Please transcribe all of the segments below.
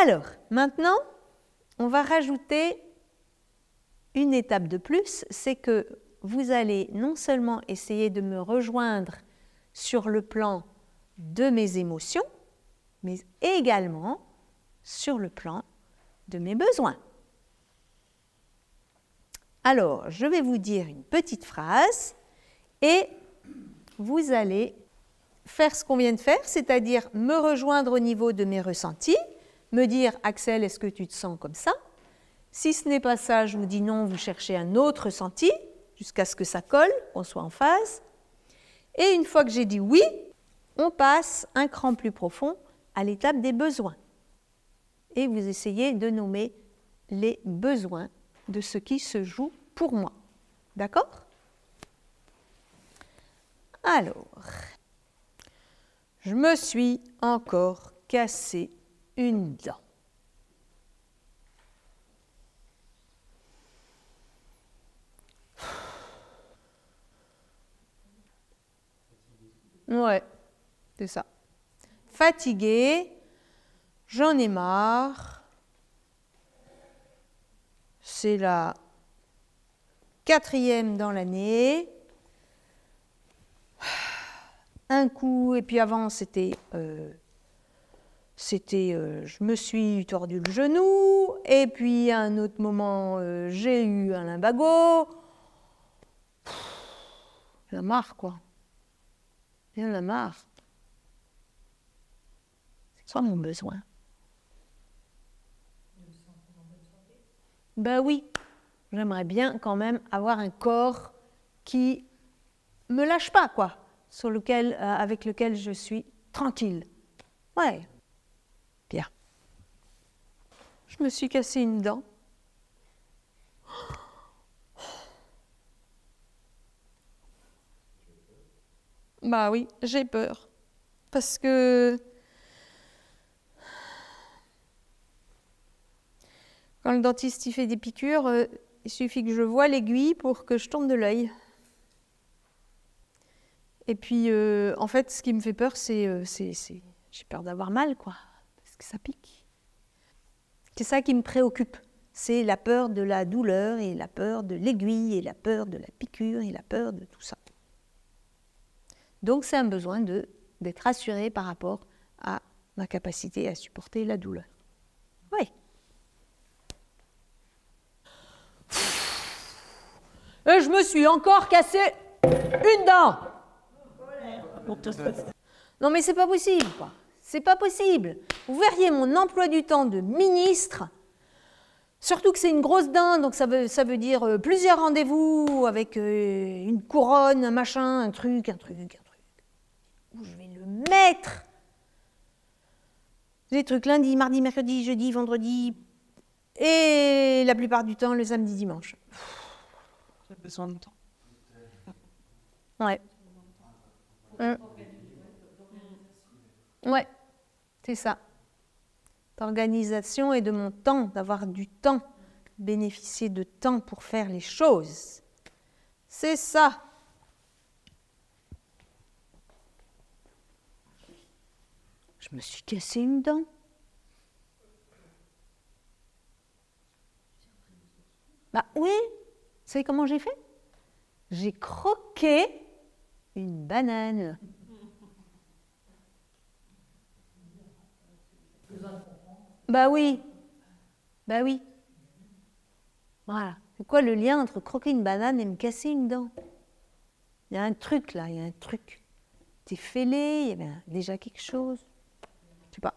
Alors, maintenant, on va rajouter une étape de plus, c'est que vous allez non seulement essayer de me rejoindre sur le plan de mes émotions, mais également sur le plan de mes besoins. Alors, je vais vous dire une petite phrase et vous allez faire ce qu'on vient de faire, c'est-à-dire me rejoindre au niveau de mes ressentis, me dire « Axel, est-ce que tu te sens comme ça ?» Si ce n'est pas ça, je vous dis non, vous cherchez un autre ressenti jusqu'à ce que ça colle, qu'on soit en phase. Et une fois que j'ai dit oui, on passe un cran plus profond à l'étape des besoins. Et vous essayez de nommer les besoins de ce qui se joue pour moi. D'accord? Alors, je me suis encore cassé une dent. Ouais, c'est ça. Fatigué, j'en ai marre. C'est la 4e dans l'année. Un coup, et puis avant, c'était je me suis tordu le genou, et puis à un autre moment, j'ai eu un lumbago. J'en ai marre, quoi. J'en ai marre. C'est quoi mon besoin? Ben oui, j'aimerais bien quand même avoir un corps qui me lâche pas, quoi, sur lequel, avec lequel je suis tranquille. Ouais. Bien. Je me suis cassé une dent. Bah oui, j'ai peur. Parce que quand le dentiste il fait des piqûres, il suffit que je voie l'aiguille pour que je tombe de l'œil. Et puis, en fait, ce qui me fait peur, c'est j'ai peur d'avoir mal, quoi, parce que ça pique. C'est ça qui me préoccupe. C'est la peur de la douleur et la peur de l'aiguille et la peur de la piqûre et la peur de tout ça. Donc, c'est un besoin d'être rassuré par rapport à ma capacité à supporter la douleur. Oui. Et je me suis encore cassé une dent. Non, mais c'est pas possible, quoi. C'est pas possible. Vous verriez mon emploi du temps de ministre, surtout que c'est une grosse dent, donc ça veut dire plusieurs rendez-vous avec une couronne, un machin, un truc. Où je vais le mettre? Des trucs lundi, mardi, mercredi, jeudi, vendredi, et la plupart du temps le samedi, dimanche. J'ai besoin de temps. Ouais. Ouais, c'est ça. D'organisation et de mon temps, d'avoir du temps, bénéficier de temps pour faire les choses. C'est ça. Je me suis cassé une dent. Bah oui, vous savez comment j'ai fait? J'ai croqué une banane. Bah oui. Bah oui. Voilà. C'est quoi le lien entre croquer une banane et me casser une dent? Il y a un truc là, il y a un truc. T'es fêlé, il y avait déjà quelque chose. Je sais pas.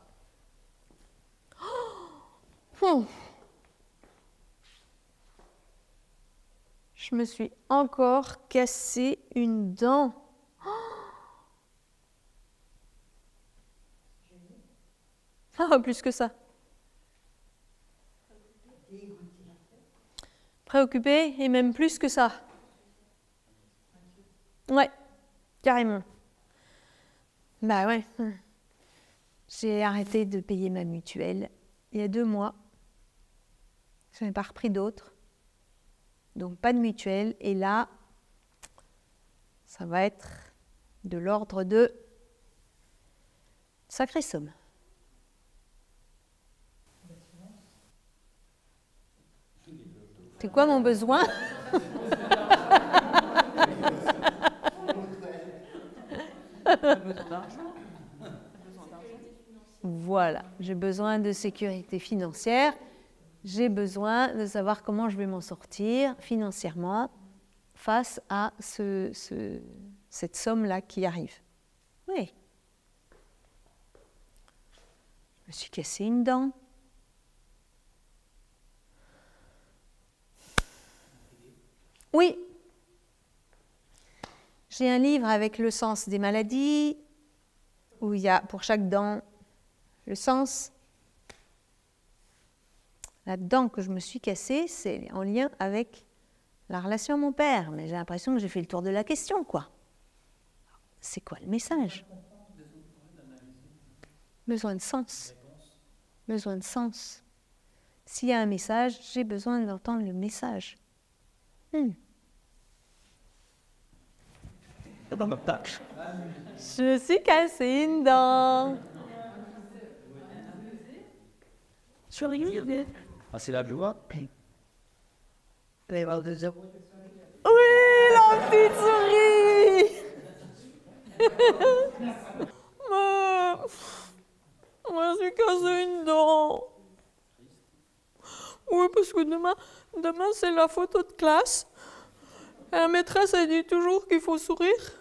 Je me suis encore cassé une dent. Ah, plus que ça. Préoccupé et même plus que ça. Ouais, carrément. Bah ouais. J'ai arrêté de payer ma mutuelle il y a 2 mois. Je n'ai pas repris d'autres. Donc pas de mutuelle. Et là, ça va être de l'ordre de sacrée somme. C'est quoi mon besoin? Voilà, j'ai besoin de sécurité financière, j'ai besoin de savoir comment je vais m'en sortir financièrement face à cette somme-là qui arrive. Oui. Je me suis cassé une dent. Oui. J'ai un livre avec le sens des maladies, où il y a pour chaque dent le sens. La dent que je me suis cassée, c'est en lien avec la relation à mon père. Mais j'ai l'impression que j'ai fait le tour de la question, quoi. C'est quoi le message? Besoin de sens. Besoin de sens. S'il y a un message, j'ai besoin d'entendre le message. Je suis cassé une dent. Ah, c'est la joie. Oui, la petite souris. Moi, je suis cassé une dent. Oui, parce que demain c'est la photo de classe. Et la maîtresse, elle dit toujours qu'il faut sourire.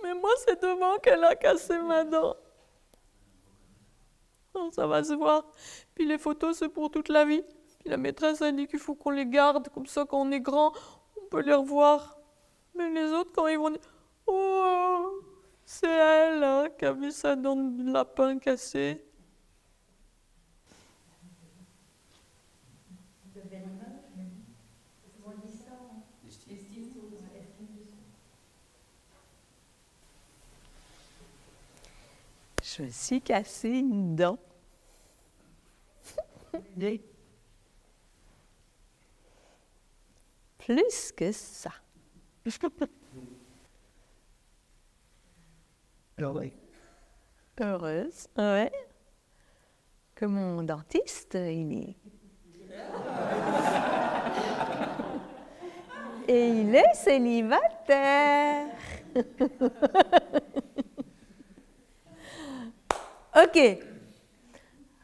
Mais moi, c'est demain qu'elle a cassé ma dent. Ça va se voir. Puis les photos, c'est pour toute la vie. Puis la maîtresse, elle dit qu'il faut qu'on les garde. Comme ça, quand on est grand, on peut les revoir. Mais les autres, quand ils vont dire « Oh, c'est elle hein, qui a mis sa dent de lapin cassée. » Je me suis cassé une dent. Plus que ça. Heureuse, ouais. Que mon dentiste, il est... Et il est célibataire. Ok.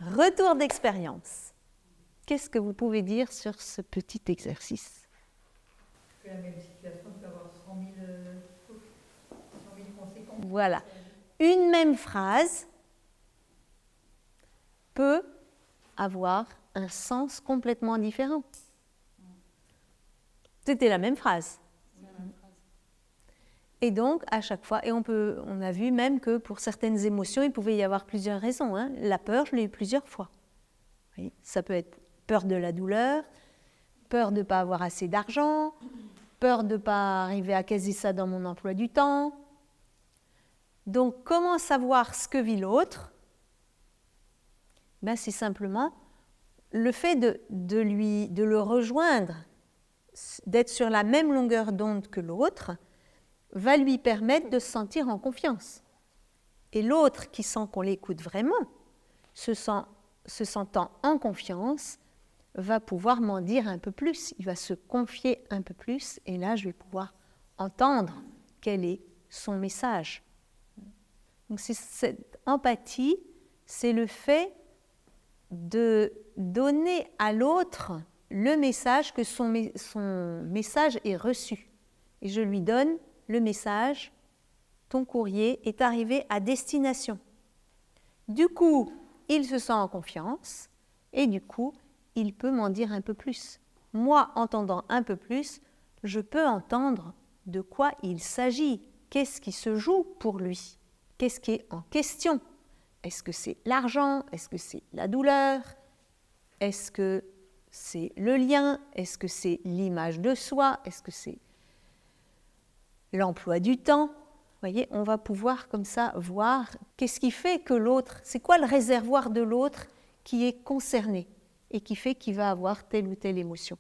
Retour d'expérience. Qu'est-ce que vous pouvez dire sur ce petit exercice? Que la même situation peut avoir 100 000 conséquences. Voilà. Une même phrase peut avoir un sens complètement différent. C'était la même phrase. Et donc, à chaque fois, et on a vu même que pour certaines émotions, il pouvait y avoir plusieurs raisons. Hein. La peur, je l'ai eu plusieurs fois. Oui, ça peut être peur de la douleur, peur de ne pas avoir assez d'argent, peur de ne pas arriver à caser ça dans mon emploi du temps. Donc, comment savoir ce que vit l'autre? Ben, c'est simplement le fait de le rejoindre, d'être sur la même longueur d'onde que l'autre, va lui permettre de se sentir en confiance. Et l'autre qui sent qu'on l'écoute vraiment, se sentant en confiance, va pouvoir m'en dire un peu plus, il va se confier un peu plus, et là je vais pouvoir entendre quel est son message. Donc cette empathie, c'est le fait de donner à l'autre le message que son message est reçu. Et je lui donne le message, ton courrier est arrivé à destination. Du coup, il se sent en confiance et du coup, il peut m'en dire un peu plus. Moi, entendant un peu plus, je peux entendre de quoi il s'agit, qu'est-ce qui se joue pour lui, qu'est-ce qui est en question. Est-ce que c'est l'argent? Est-ce que c'est la douleur? Est-ce que c'est le lien? Est-ce que c'est l'image de soi? Est-ce que c'est l'emploi du temps? Vous voyez, on va pouvoir comme ça voir qu'est-ce qui fait que l'autre, c'est quoi le réservoir de l'autre qui est concerné et qui fait qu'il va avoir telle ou telle émotion.